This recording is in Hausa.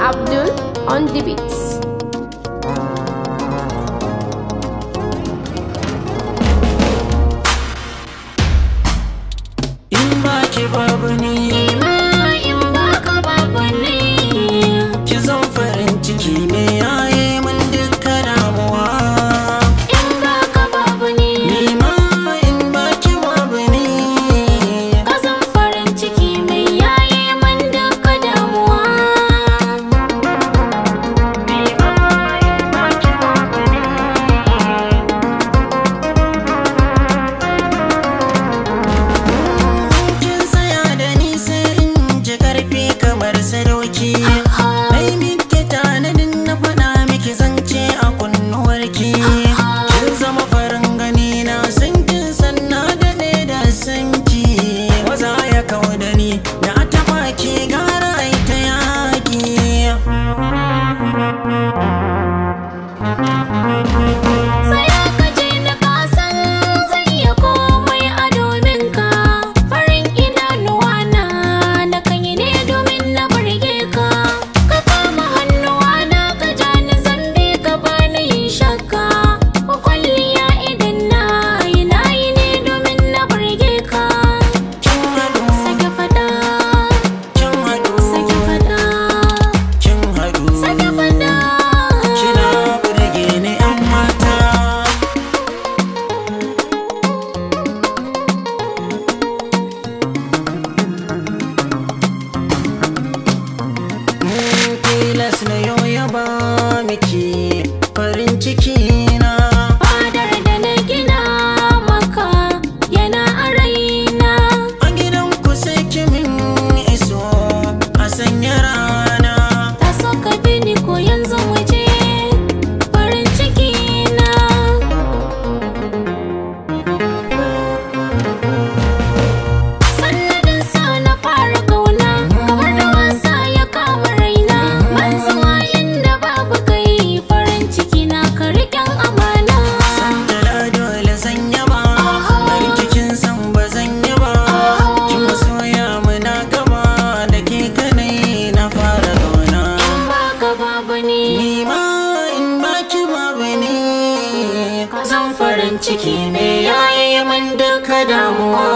Abdul on the beats. In ba ki babu ni ma in ba ka babu ni, ki zan farin ciki me yaye min duka damuwa. In ba ka babu ni ma in ba ki babu ni, ka zan farin ciki me yaye min duka damuwa. ni ma in ba ki babu ni. Kin tsaya da ni sai in ji karfi kamar sadauki. Mai miki tanadin na faɗa miki zance a kunnuwarki. Kin zama farin gani na san kin san na daɗe da sanki. Waza ya kawo da ni da a taɓa ki gara ai ta yaƙi. Tsaya ka je na kasan zan yi komai a domin ka. Farin idanuwa na kan yi ne domin na burge ka. Ka kama hannuwa na ka ja ni zambe ka bani yin shakka. Kwalliya idan na yi ne domin na burge ka. Kin haɗu, Sake faɗa, kin haɗu, sake faɗa, kin haɗu. sake faɗa. Kina burge ni 'yan mata. Tilas na yau ya ba miki farin ciki na. Fadar da na gina maka yana a raina. A gidan ku sai kimin iso a sanya rana. Ta so ka bi ni ko yanzu waje farin ciki na. Sannadin sa na fara kauna, kamar da wasa ya kama raina. Ban zuwa inda babu kai, farin ciki na ka riƙen amana. Sandala dole zan yaba, bari kikin san ba zan yaba. Kin masoya muna gaba da ke kanai na fara gauna. In baka babu ni, Ni ma in baki babu ni, ka zan farin ciki me yayi min duka damuwa.